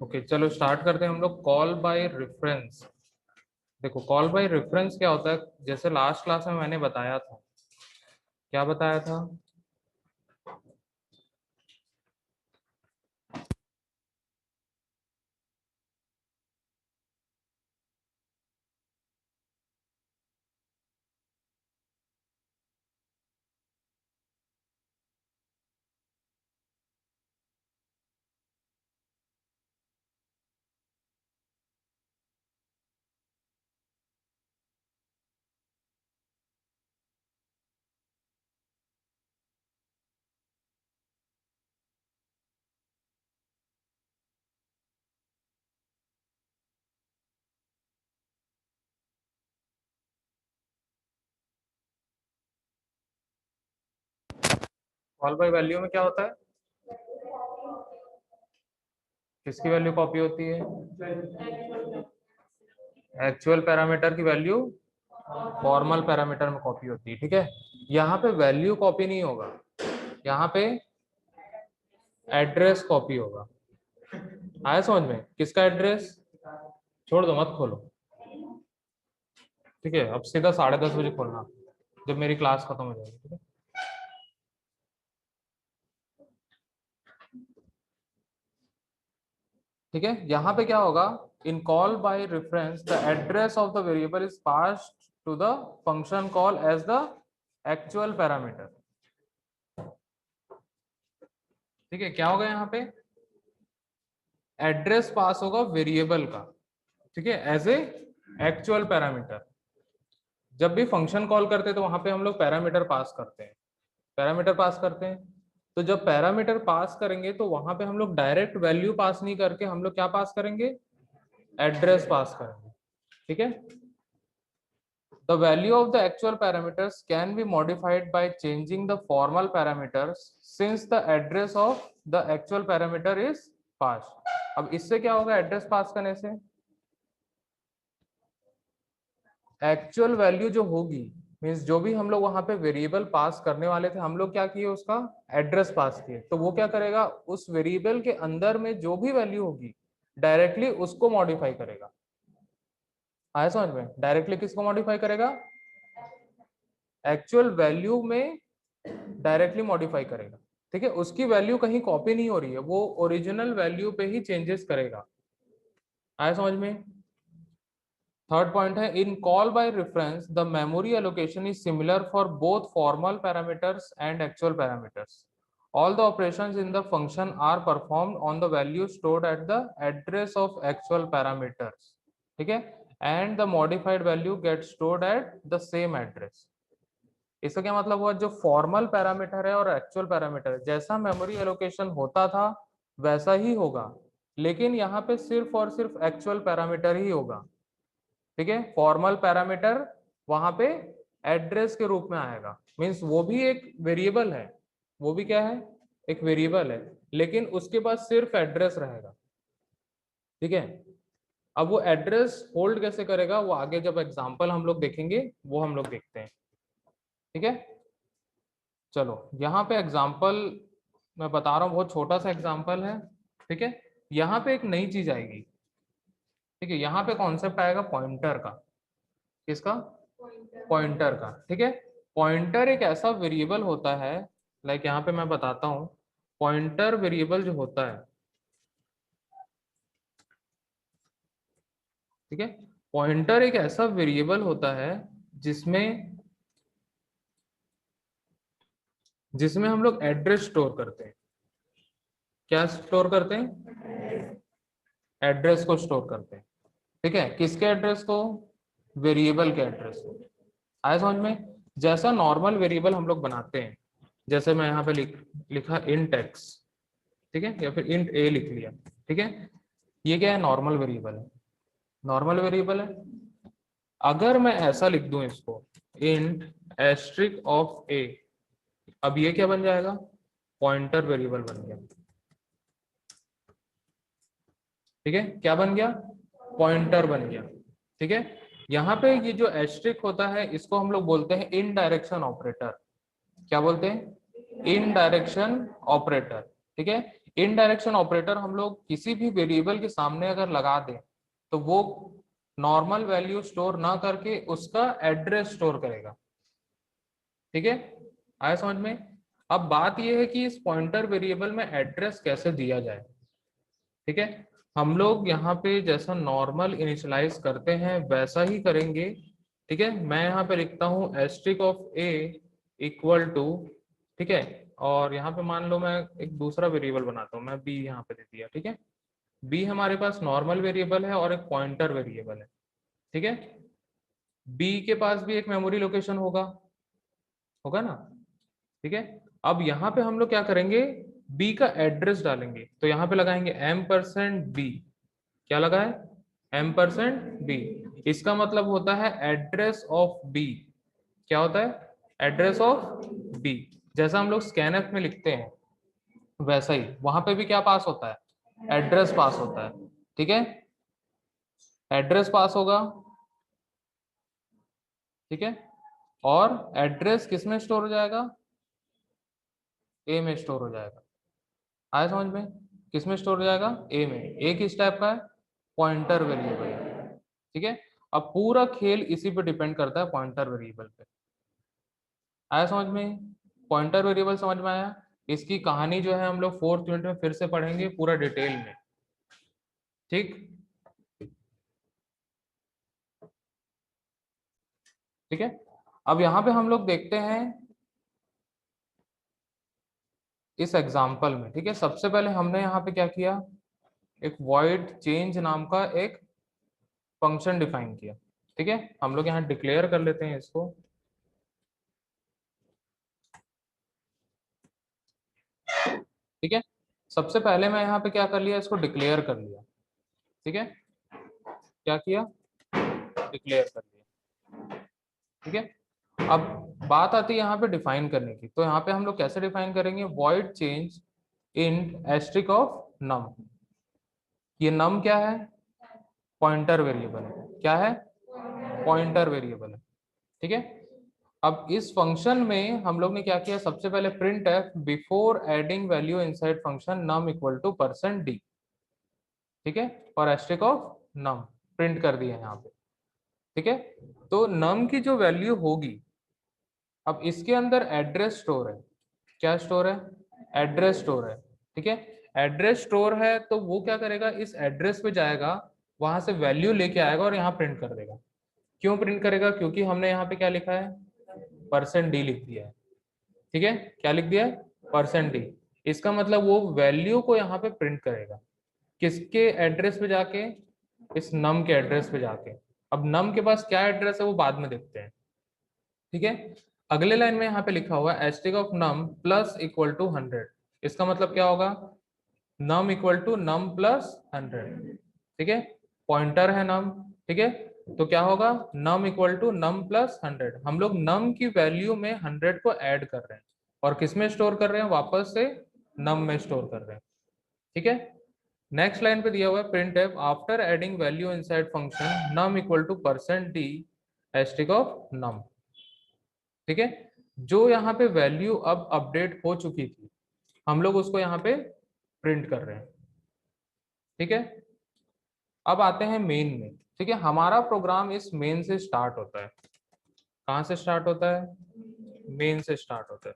Okay चलो start करते हैं हम लोग कॉल बाय रेफरेंस। देखो कॉल बाय रेफरेंस क्या होता है, जैसे लास्ट क्लास में मैंने बताया था। क्या बताया था? कॉल बाय वैल्यू में क्या होता है? किसकी वैल्यू कॉपी होती है? एक्चुअल पैरामीटर की वैल्यू फॉर्मल पैरामीटर में कॉपी होती है। ठीक है, यहाँ पे वैल्यू कॉपी नहीं होगा, यहाँ पे एड्रेस कॉपी होगा। आया समझ में? किसका एड्रेस? छोड़ दो, मत खोलो। ठीक है, अब सीधा 10:30 बजे खोलना, जब मेरी क्लास खत्म हो जाएगी। ठीक है, ठीक है। यहाँ पे क्या होगा? In call by reference the address of the variable is passed to the function call as the actual parameter. ठीक है, क्या होगा यहाँ पे? एड्रेस पास होगा वेरिएबल का, ठीक है, एज ए एक्चुअल पैरामीटर। जब भी फंक्शन कॉल करते हैं तो वहां पे हम लोग पैरामीटर पास करते हैं, पैरामीटर पास करते हैं। तो जब पैरामीटर पास करेंगे तो वहां पे हम लोग डायरेक्ट वैल्यू पास नहीं करके हम लोग क्या पास करेंगे? एड्रेस पास करेंगे। ठीक है, the value of the actual parameters can be modified by changing the formal parameters since the address of the actual parameter is passed। अब इससे क्या होगा एड्रेस पास करने से? एक्चुअल वैल्यू जो होगी, मीन्स जो भी हम लोग वहां पे वेरिएबल पास करने वाले थे, हम लोग क्या किए? उसका एड्रेस पास किए। तो वो क्या करेगा? उस वेरिएबल के अंदर में जो भी वैल्यू होगी डायरेक्टली उसको मॉडिफाई करेगा। आया समझ में? डायरेक्टली किसको मॉडिफाई करेगा? एक्चुअल वैल्यू में डायरेक्टली मॉडिफाई करेगा। ठीक है, उसकी वैल्यू कहीं कॉपी नहीं हो रही है, वो ओरिजिनल वैल्यू पे ही चेंजेस करेगा। आया समझ में? थर्ड पॉइंट है in call by reference the memory allocation is similar for both formal parameters and actual parameters. All the operations in the function are performed on the value stored at the address of actual parameters। ठीक है, and the modified value gets stored at the same address। इसका क्या मतलब हुआ? जो formal parameter है और actual parameter, जैसा मेमोरी एलोकेशन होता था वैसा ही होगा, लेकिन यहाँ पे सिर्फ और सिर्फ एक्चुअल पैरामीटर ही होगा। ठीक है, फॉर्मल पैरामीटर वहां पे एड्रेस के रूप में आएगा, मीन्स वो भी एक वेरिएबल है। वो भी क्या है? एक वेरिएबल है, लेकिन उसके पास सिर्फ एड्रेस रहेगा। ठीक है, अब वो एड्रेस होल्ड कैसे करेगा वो आगे जब एग्जांपल हम लोग देखेंगे वो हम लोग देखते हैं। ठीक है, चलो यहाँ पे एग्जाम्पल मैं बता रहा हूँ, बहुत छोटा सा एग्जाम्पल है। ठीक है, यहाँ पे एक नई चीज आएगी। ठीक है, यहाँ पे कॉन्सेप्ट आएगा पॉइंटर का। किसका? पॉइंटर का। ठीक है, पॉइंटर एक ऐसा वेरिएबल होता है, लाइक यहाँ पे मैं बताता हूँ। पॉइंटर वेरिएबल जो होता है, ठीक है, पॉइंटर एक ऐसा वेरिएबल होता है जिसमें जिसमें हम लोग एड्रेस स्टोर करते हैं। क्या स्टोर करते हैं? एड्रेस को स्टोर करते हैं। ठीक है, किसके एड्रेस को? वेरिएबल के एड्रेस को। आया समझ में? जैसा नॉर्मल वेरिएबल हम लोग बनाते हैं, जैसे मैं यहाँ पे लिखा इंट एक्स, ठीक है, या फिर इंट ए लिख लिया। ठीक है, ये क्या है? नॉर्मल वेरिएबल है। नॉर्मल वेरिएबल है। अगर मैं ऐसा लिख दूं इसको, इंट एस्ट्रिक ऑफ ए, अब ये क्या बन जाएगा? पॉइंटर वेरिएबल बन गया। ठीक है, क्या बन गया? पॉइंटर बन गया। ठीक है, यहाँ पे ये जो एस्ट्रिक होता है इसको हम लोग बोलते हैं इन डायरेक्शन ऑपरेटर। क्या बोलते हैं? इन डायरेक्शन ऑपरेटर। ठीक है, इनडायरेक्शन ऑपरेटर हम लोग किसी भी वेरिएबल के सामने अगर लगा दें तो वो नॉर्मल वैल्यू स्टोर ना करके उसका एड्रेस स्टोर करेगा। ठीक है, आया समझ में। अब बात यह है कि इस पॉइंटर वेरिएबल में एड्रेस कैसे दिया जाए। ठीक है, हम लोग यहाँ पे जैसा नॉर्मल इनिशियलाइज करते हैं वैसा ही करेंगे। ठीक है, मैं यहाँ पे लिखता हूँ asterisk of A equal to, ठीक है, और यहाँ पे मान लो मैं एक दूसरा वेरिएबल बनाता हूँ, मैं बी यहाँ पे दे दिया। ठीक है, बी हमारे पास नॉर्मल वेरिएबल है और एक पॉइंटर वेरिएबल है। ठीक है, बी के पास भी एक मेमोरी लोकेशन होगा, होगा ना। ठीक है, अब यहाँ पे हम लोग क्या करेंगे, बी का एड्रेस डालेंगे, तो यहाँ पे लगाएंगे m%b। क्या लगा है, m%b। इसका मतलब होता है एड्रेस ऑफ बी। क्या होता है, एड्रेस ऑफ बी। जैसा हम लोग स्कैनफ में लिखते हैं वैसा ही वहां पे भी क्या पास होता है, एड्रेस पास होता है। ठीक है, एड्रेस पास होगा। ठीक है, और एड्रेस किस में स्टोर हो जाएगा, ए में स्टोर हो जाएगा। आया समझ में, किस में स्टोर हो जाएगा, ए में। ए किस टाइप का है, पॉइंटर वेरिएबल है। ठीक है, अब पूरा खेल इसी पे डिपेंड करता है, पॉइंटर वेरिएबल पे। आया समझ में, पॉइंटर वेरिएबल समझ में आया। इसकी कहानी जो है हम लोग 4th यूनिट में फिर से पढ़ेंगे पूरा डिटेल में। ठीक, ठीक है, अब यहाँ पे हम लोग देखते हैं इस एग्जाम्पल में। ठीक है, सबसे पहले हमने यहाँ पे क्या किया, एक वॉइड चेंज नाम का एक फंक्शन डिफाइन किया। ठीक है, हम लोग यहाँ डिक्लेयर कर लेते हैं इसको। ठीक है, सबसे पहले मैं यहाँ पे क्या कर लिया, इसको डिक्लेयर कर लिया। ठीक है, क्या किया, डिक्लेयर कर लिया। ठीक है, अब बात आती है यहाँ पे डिफाइन करने की, तो यहाँ पे हम लोग कैसे डिफाइन करेंगे, void change in asterisk of num. ये नम क्या है, पॉइंटर वेरिएबल है। क्या है, पॉइंटर वेरिएबल है। ठीक है, अब इस फंक्शन में हम लोग ने क्या किया, सबसे पहले print F before adding value inside function num equal to %d। ठीक है, और एस्ट्रिक ऑफ नम प्रिंट कर दिया यहाँ पे। ठीक है, तो नम की जो वैल्यू होगी, अब इसके अंदर एड्रेस स्टोर है। क्या स्टोर है, एड्रेस स्टोर है। ठीक है, एड्रेस स्टोर है तो वो क्या करेगा, इस एड्रेस पे जाएगा, वहां से वैल्यू लेके आएगा और यहाँ प्रिंट कर देगा। क्यों प्रिंट करेगा, क्योंकि हमने यहाँ पे क्या लिखा है, %d लिख दिया है। ठीक है, क्या लिख दिया है, %d। इसका मतलब वो वैल्यू को यहाँ पे प्रिंट करेगा, किसके एड्रेस पे जाके, इस नम के एड्रेस पे जाके। अब नम के पास क्या एड्रेस है वो बाद में देखते हैं। ठीक है, अगले लाइन में यहाँ पे लिखा हुआ है asterisk of num plus equal to 100। इसका मतलब क्या होगा, num equal to num plus 100। ठीक है, पॉइंटर है नम। ठीक है, तो क्या होगा, num equal to num plus 100। हम लोग नम की वैल्यू में 100 को ऐड कर रहे हैं और किस में स्टोर कर रहे हैं, वापस से नम में स्टोर कर रहे हैं। ठीक है, नेक्स्ट लाइन पे दिया हुआ है print f after adding value inside function num equal to %d asterisk of num. ठीक है, जो यहाँ पे वैल्यू अब अपडेट हो चुकी थी हम लोग उसको यहाँ पे प्रिंट कर रहे हैं। ठीक है, अब आते हैं मेन में। ठीक है, हमारा प्रोग्राम इस मेन से स्टार्ट होता है। कहाँ से स्टार्ट होता है, मेन से स्टार्ट होता है।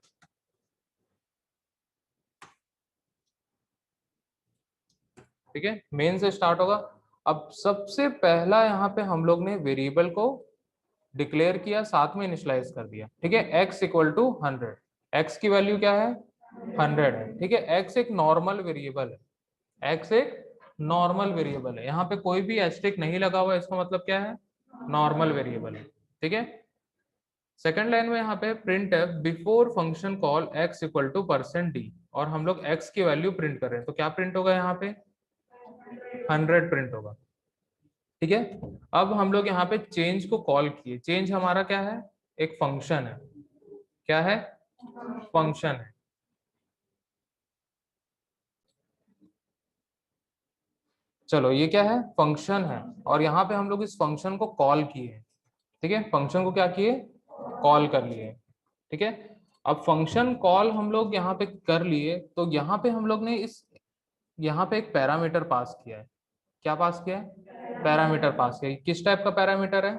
ठीक है, मेन से स्टार्ट होगा। अब सबसे पहला यहाँ पे हम लोग ने वेरिएबल को डिक्लेयर किया, साथ में इनिशियलाइज कर दिया। ठीक है, x इक्वल टू 100। x की वैल्यू क्या है, 100 है। ठीक है, x एक नॉर्मल वेरिएबल है, x एक नॉर्मल वेरिएबल है। यहाँ पे कोई भी एस्ट्रिक नहीं लगा हुआ, इसका मतलब क्या है, नॉर्मल वेरिएबल है। ठीक है, सेकंड लाइन में यहाँ पे प्रिंट है before function call x equal to %d, और हम लोग x की वैल्यू प्रिंट कर रहे हैं, तो क्या प्रिंट होगा यहाँ पे, 100 प्रिंट होगा। ठीक है, अब हम लोग यहाँ पे चेंज को कॉल किए। चेंज हमारा क्या है, एक फंक्शन है। क्या है, फंक्शन है। चलो ये क्या है, फंक्शन है, और यहाँ पे हम लोग इस फंक्शन को कॉल किए हैं। ठीक है, फंक्शन को क्या किए, कॉल कर लिए। ठीक है, अब फंक्शन कॉल हम लोग यहाँ पे कर लिए, तो यहाँ पे हम लोग ने इस यहाँ पे एक पैरामीटर पास किया है। क्या पास किया है? पैरामीटर पास किया है। किस टाइप का पैरामीटर है?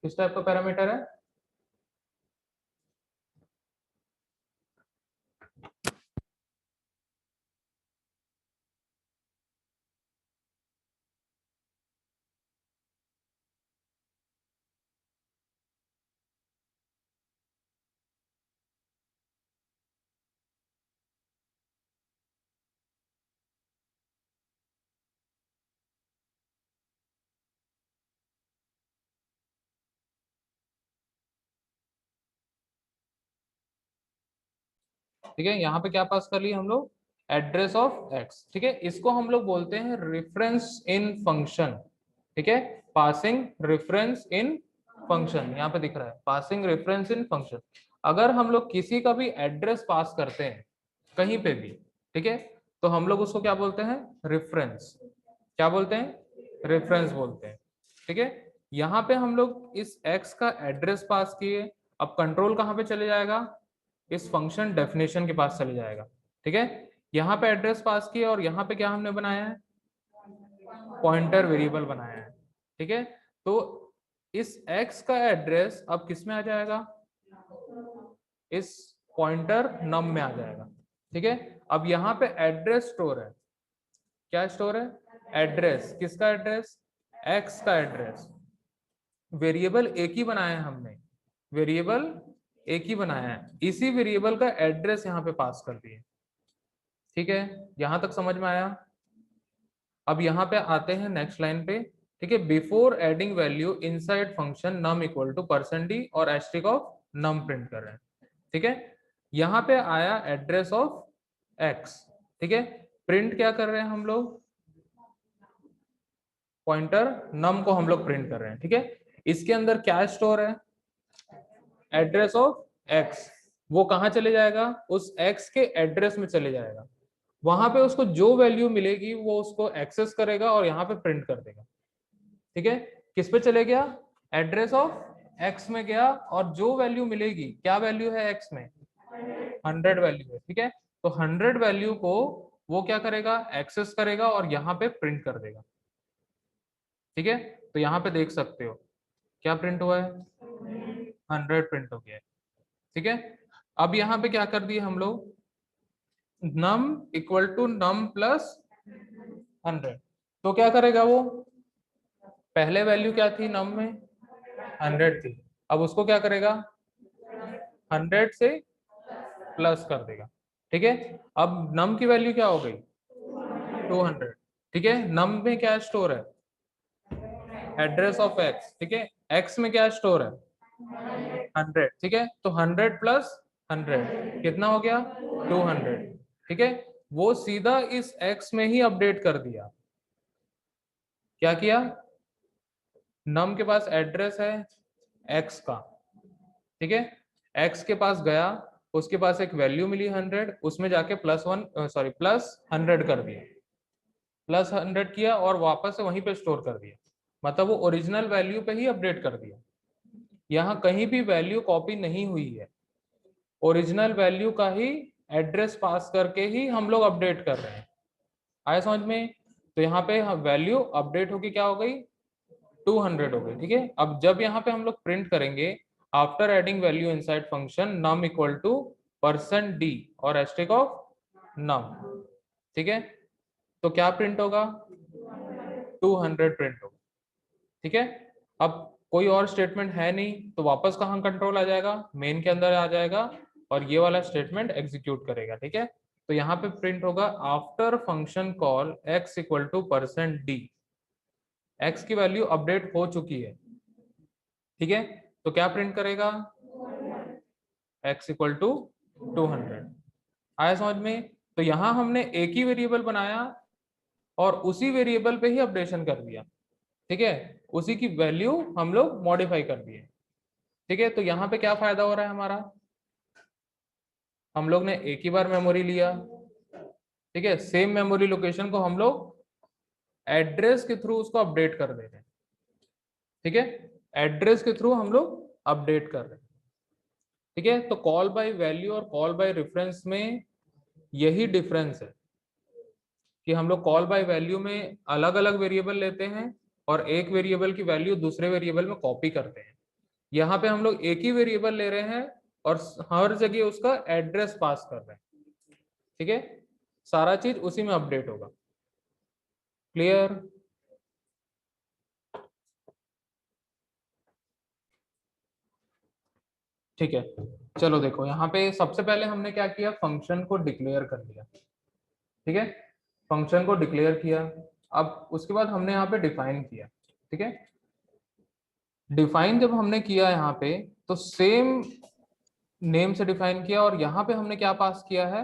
किस टाइप का पैरामीटर है? ठीक है, यहाँ पे क्या पास कर लिए हम लोग? Address of x. ठीक है, इसको हम लोग बोलते हैं रेफरेंस इन फंक्शन। ठीक है, पासिंग रेफरेंस इन फंक्शन, यहाँ पे दिख रहा है पासिंग रेफरेंस इन फंक्शन। अगर हम लोग किसी का भी एड्रेस पास करते हैं कहीं पे भी, ठीक है, तो हम लोग उसको क्या बोलते हैं? रेफरेंस। क्या बोलते हैं? रेफरेंस बोलते हैं। ठीक है, यहाँ पे हम लोग इस एक्स का एड्रेस पास किए। अब कंट्रोल कहाँ पे चले जाएगा? इस फंक्शन डेफिनेशन के पास चले जाएगा। ठीक है, यहाँ पे एड्रेस पास किया और यहाँ पे क्या हमने बनाया है? पॉइंटर वेरिएबल बनाया है। ठीक है, तो इस x का एड्रेस अब किस में आ जाएगा? इस पॉइंटर नम में आ जाएगा। ठीक है, अब यहाँ पे एड्रेस स्टोर है। क्या स्टोर है? एड्रेस। किसका एड्रेस? x का एड्रेस। वेरिएबल एक ही बनाया है हमने, वेरिएबल एक ही बनाया है, इसी वेरिएबल का एड्रेस यहाँ पे पास कर दिए। ठीक है, यहां तक समझ में आया? अब यहाँ पे आते हैं नेक्स्ट लाइन पे। ठीक है, before adding value inside function num equal to %d और एस्ट्रिक ऑफ नम प्रिंट कर रहे हैं। ठीक है, यहाँ पे आया एड्रेस ऑफ एक्स। ठीक है, प्रिंट क्या कर रहे हैं हम लोग? पॉइंटर नम को हम लोग प्रिंट कर रहे हैं। ठीक है, इसके अंदर क्या स्टोर है? Address of x. वो कहाँ चले जाएगा? उस एक्स के एड्रेस में चले जाएगा। वहां पे उसको जो वैल्यू मिलेगी वो उसको एक्सेस करेगा और यहाँ पे प्रिंट कर देगा। ठीक है, किस पे चले गया? एड्रेस ऑफ एक्स में गया और जो वैल्यू मिलेगी, क्या वैल्यू है एक्स में? 100 वैल्यू है। ठीक है, तो 100 वैल्यू को वो क्या करेगा? एक्सेस करेगा और यहाँ पे प्रिंट कर देगा। ठीक है, तो यहाँ पे देख सकते हो क्या प्रिंट हुआ है? 100 प्रिंट हो गया है। ठीक है, अब यहाँ पे क्या कर दिए हम लोग? Num equal to num plus 100। तो क्या करेगा वो? पहले वैल्यू क्या थी नम में? 100 थी। अब उसको क्या करेगा? 100 से प्लस कर देगा। ठीक है, अब नम की वैल्यू क्या हो गई? 200। ठीक है, नम में क्या स्टोर है? Address of x. ठीक है, एक्स में क्या स्टोर है? 100। ठीक है, तो 100 प्लस 100 कितना हो गया? 200। ठीक है, वो सीधा इस एक्स में ही अपडेट कर दिया। क्या किया? नम के पास एड्रेस है एक्स का। ठीक है, एक्स के पास गया, उसके पास एक वैल्यू मिली 100, उसमें जाके प्लस 100 कर दिया, प्लस 100 किया और वापस से वहीं पे स्टोर कर दिया। मतलब वो ओरिजिनल वैल्यू पे ही अपडेट कर दिया। यहाँ कहीं भी वैल्यू कॉपी नहीं हुई है, ओरिजिनल वैल्यू का ही एड्रेस पास करके ही हम लोग अपडेट कर रहे हैं। आया समझ में? तो यहाँ पे वैल्यू अपडेट होगी, क्या हो गई? 200 हो गई। ठीक है, अब जब यहाँ पे हम लोग प्रिंट करेंगे after adding value inside function num equal to %d और एस्ट्रिक ऑफ नम। ठीक है, तो क्या प्रिंट होगा? 200 प्रिंट होगा। ठीक है, अब कोई और स्टेटमेंट है नहीं तो वापस कहाँ कंट्रोल आ जाएगा? मेन के अंदर आ जाएगा और ये वाला स्टेटमेंट एग्जीक्यूट करेगा। ठीक है, तो यहाँ पे प्रिंट होगा after function call x equal to %d। x की वैल्यू अपडेट हो चुकी है। ठीक है, तो क्या प्रिंट करेगा? x equal to 200। आया समझ में? तो यहां हमने एक ही वेरिएबल बनाया और उसी वेरिएबल पे ही अपडेशन कर दिया। ठीक है, उसी की वैल्यू हम लोग मॉडिफाई कर दिए। ठीक है, तो यहाँ पे क्या फायदा हो रहा है हमारा? हम लोग ने एक ही बार मेमोरी लिया। ठीक है, सेम मेमोरी लोकेशन को हम लोग एड्रेस के थ्रू उसको अपडेट कर दे रहे हैं। ठीक है, एड्रेस के थ्रू हम लोग अपडेट कर रहे हैं। ठीक है, तो कॉल बाय वैल्यू और कॉल बाय रेफरेंस में यही डिफरेंस है कि हम लोग कॉल बाय वैल्यू में अलग अलग वेरिएबल लेते हैं और एक वेरिएबल की वैल्यू दूसरे वेरिएबल में कॉपी करते हैं। यहाँ पे हम लोग एक ही वेरिएबल ले रहे हैं और हर जगह उसका एड्रेस पास कर रहे हैं। ठीक है, सारा चीज उसी में अपडेट होगा। क्लियर? ठीक है, चलो देखो यहाँ पे सबसे पहले हमने क्या किया, फंक्शन को डिक्लेयर कर लिया। ठीक है, फंक्शन को डिक्लेयर किया। अब उसके बाद हमने यहाँ पे डिफाइन किया। ठीक है, डिफाइन जब हमने किया यहाँ पे तो सेम नेम से डिफाइन किया और यहाँ पे हमने क्या पास किया है,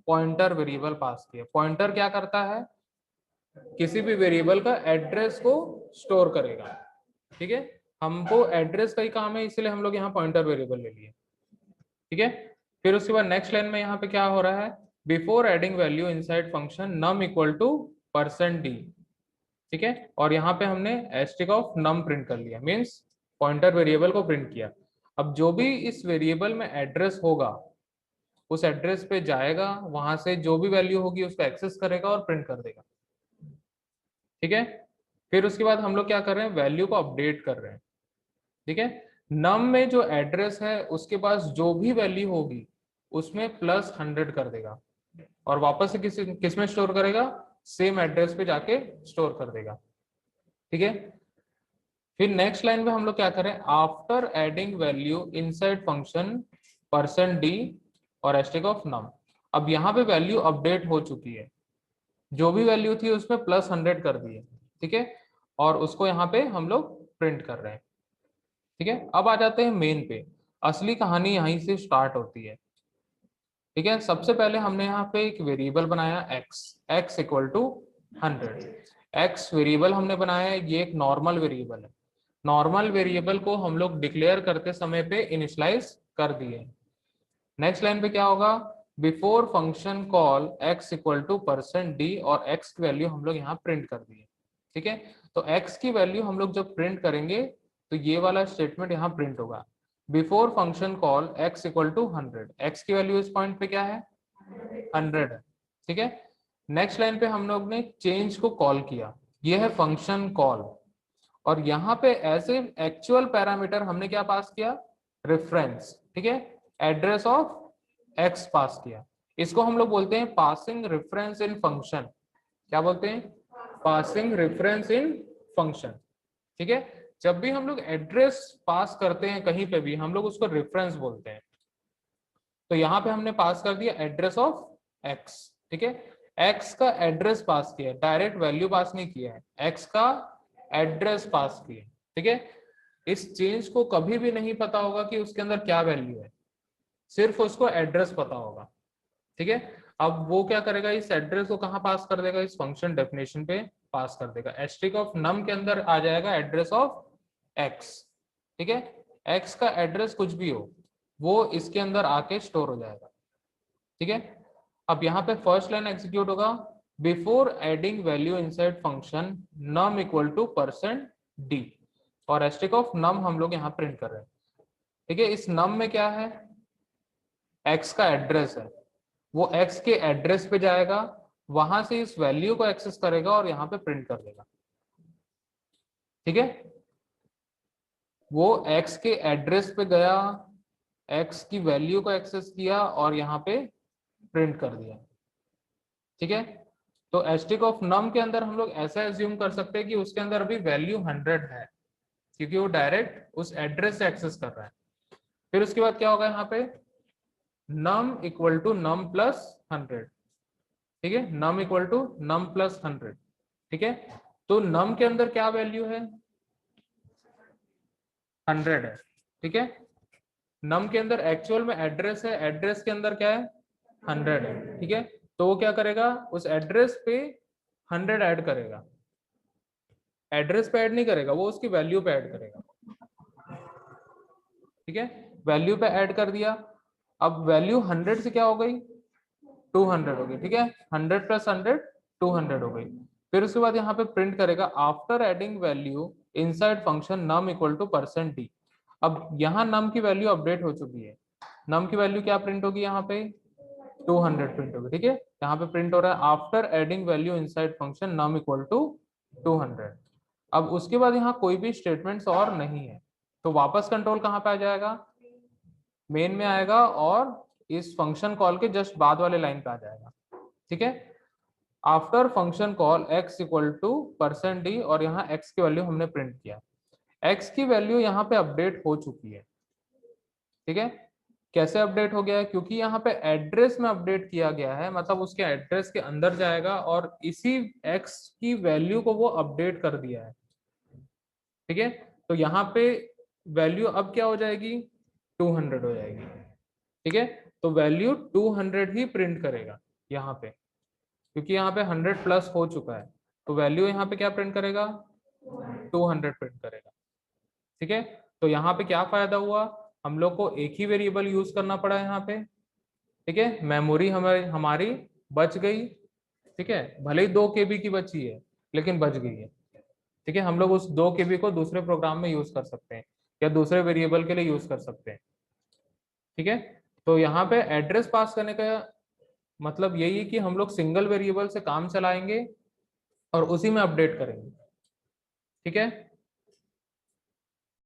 पॉइंटर वेरिएबल पास किया। पॉइंटर क्या करता है, किसी भी वेरिएबल का एड्रेस को स्टोर करेगा। ठीक है, हमको एड्रेस का ही काम है, इसलिए हम लोग यहाँ पॉइंटर वेरिएबल ले लिए। ठीक है, फिर उसके बाद नेक्स्ट लाइन में यहाँ पे क्या हो रहा है, before adding value inside function num equal to %d। ठीक है, और यहाँ पे हमने एस्टिक ऑफ नम प्रिंट कर लिया, मीन्स पॉइंटर वेरिएबल को प्रिंट किया। अब जो भी इस वेरिएबल में एड्रेस होगा उस एड्रेस पे जाएगा, वहां से जो भी वैल्यू होगी उसको एक्सेस करेगा और प्रिंट कर देगा। ठीक है, फिर उसके बाद हम लोग क्या कर रहे हैं, वैल्यू को अपडेट कर रहे हैं। ठीक है, नम में जो एड्रेस है उसके पास जो भी वैल्यू होगी उसमें +100 कर देगा और वापस से किस में स्टोर करेगा, सेम एड्रेस पे जाके स्टोर कर देगा। ठीक है, फिर नेक्स्ट लाइन में हम लोग क्या करें, after adding value inside function %d और एस्टिक ऑफ नम। अब यहाँ पे वैल्यू अपडेट हो चुकी है, जो भी वैल्यू थी उसमें +100 कर दिए। ठीक है, और उसको यहाँ पे हम लोग प्रिंट कर रहे हैं। ठीक है, अब आ जाते हैं मेन पे। असली कहानी यहीं से स्टार्ट होती है। ठीक है, सबसे पहले हमने यहाँ पे एक वेरिएबल बनाया x equal to 100। x variable हमने बनाया है, ये एक नॉर्मल वेरिएबल है। नॉर्मल वेरिएबल को हम लोग डिक्लेयर करते समय पे इनिशियलाइज कर दिए। नेक्स्ट लाइन पे क्या होगा, before function call x equal to %d और x की वैल्यू हम लोग यहाँ प्रिंट कर दिए। ठीक है, तो x की वैल्यू हम लोग जब प्रिंट करेंगे तो ये वाला स्टेटमेंट यहाँ प्रिंट होगा, before function call x equal to 100। x की वैल्यू इस पॉइंट पे क्या है, 100 है। ठीक है, नेक्स्ट लाइन पे हम लोग ने चेंज को कॉल किया, ये है फंक्शन कॉल, और यहाँ पे ऐसे एक्चुअल पैरामीटर हमने क्या पास किया, रेफरेंस। ठीक है, एड्रेस ऑफ x पास किया। इसको हम लोग बोलते हैं पासिंग रेफरेंस इन फंक्शन। क्या बोलते हैं, पासिंग रेफरेंस इन फंक्शन। ठीक है, जब भी हम लोग एड्रेस पास करते हैं कहीं पे भी हम लोग उसको रेफरेंस बोलते हैं। तो यहाँ पे हमने पास कर दिया एड्रेस ऑफ x। ठीक है, x का एड्रेस पास किया, डायरेक्ट वैल्यू पास नहीं किया है, x का एड्रेस पास किया। ठीक है, इस चेंज को कभी भी नहीं पता होगा कि उसके अंदर क्या वैल्यू है, सिर्फ उसको एड्रेस पता होगा। ठीक है, अब वो क्या करेगा, इस एड्रेस को कहाँ पास कर देगा, इस फंक्शन डेफिनेशन पे पास कर देगा। एस्ट्रिक ऑफ नम के अंदर आ जाएगा एड्रेस ऑफ x। ठीक है, x का एड्रेस कुछ भी हो वो इसके अंदर आके स्टोर हो जाएगा। ठीक है, अब यहाँ पे फर्स्ट लाइन एग्जीक्यूट होगा, before adding value inside function num equal to %d और एस्ट्रिक ऑफ नम हम लोग यहाँ प्रिंट कर रहे हैं। ठीक है, इस नम में क्या है, x का एड्रेस है, वो x के एड्रेस पे जाएगा, वहां से इस वैल्यू को एक्सेस करेगा और यहाँ पे प्रिंट कर देगा। ठीक है, वो x के एड्रेस पे गया, x की वैल्यू को एक्सेस किया और यहाँ पे प्रिंट कर दिया। ठीक है, तो एस्टिक ऑफ नम के अंदर हम लोग ऐसा एज्यूम कर सकते हैं कि उसके अंदर अभी वैल्यू 100 है, क्योंकि वो डायरेक्ट उस एड्रेस से एक्सेस कर रहा है। फिर उसके बाद क्या होगा, यहाँ पे num equal to num plus 100। ठीक है, num equal to num plus 100। ठीक है, तो num के अंदर क्या वैल्यू है, 100 है। ठीक है, num के अंदर एक्चुअल में एड्रेस है, एड्रेस के अंदर क्या है, 100 है। ठीक है, तो वो क्या करेगा, उस एड्रेस पे 100 ऐड करेगा, एड्रेस पे ऐड नहीं करेगा, वो उसकी वैल्यू पे ऐड करेगा। ठीक है, वैल्यू पे ऐड कर दिया, अब वैल्यू 100 से क्या हो गई, 200 हो गई। ठीक है, 100 प्लस 100 200 हो गई। फिर उसके बाद यहाँ पे प्रिंट करेगा, after adding value inside function num equal to %d। अब यहाँ नम की वैल्यू अपडेट हो चुकी है, नम की वैल्यू क्या प्रिंट होगी यहाँ पे 200 प्रिंट होगी, ठीक है। यहाँ पे प्रिंट हो रहा है after adding value inside function num equal to 200। अब उसके बाद यहाँ कोई भी स्टेटमेंट्स और नहीं है, तो वापस कंट्रोल कहाँ पे आ जाएगा, मेन में आएगा और इस फंक्शन कॉल के जस्ट बाद वाले लाइन पे आ जाएगा, ठीक है। After function call x equal to %d और यहाँ x की वैल्यू हमने प्रिंट किया, x की वैल्यू यहाँ पे अपडेट हो चुकी है, ठीक है। कैसे अपडेट हो गया है, क्योंकि यहाँ पे एड्रेस में अपडेट किया गया है, मतलब उसके एड्रेस के अंदर जाएगा और इसी x की वैल्यू को वो अपडेट कर दिया है, ठीक है। तो यहाँ पे वैल्यू अब क्या हो जाएगी 200 हो जाएगी, ठीक है। तो वैल्यू 200 ही प्रिंट करेगा यहाँ पे, क्योंकि यहाँ पे 100 प्लस हो चुका है, तो वैल्यू यहाँ पे क्या प्रिंट करेगा 200 प्रिंट करेगा, ठीक है। तो यहाँ पे क्या फायदा हुआ, हम लोग को एक ही वेरिएबल यूज करना पड़ा यहाँ पे, ठीक है। मेमोरी हमारी हमारी बच गई, ठीक है, भले ही 2 KB की बची है लेकिन बच गई है, ठीक है। हम लोग उस 2 KB को दूसरे प्रोग्राम में यूज कर सकते हैं या दूसरे वेरिएबल के लिए यूज कर सकते हैं, ठीक है। तो यहाँ पे एड्रेस पास करने का मतलब यही है कि हम लोग सिंगल वेरिएबल से काम चलाएंगे और उसी में अपडेट करेंगे, ठीक है।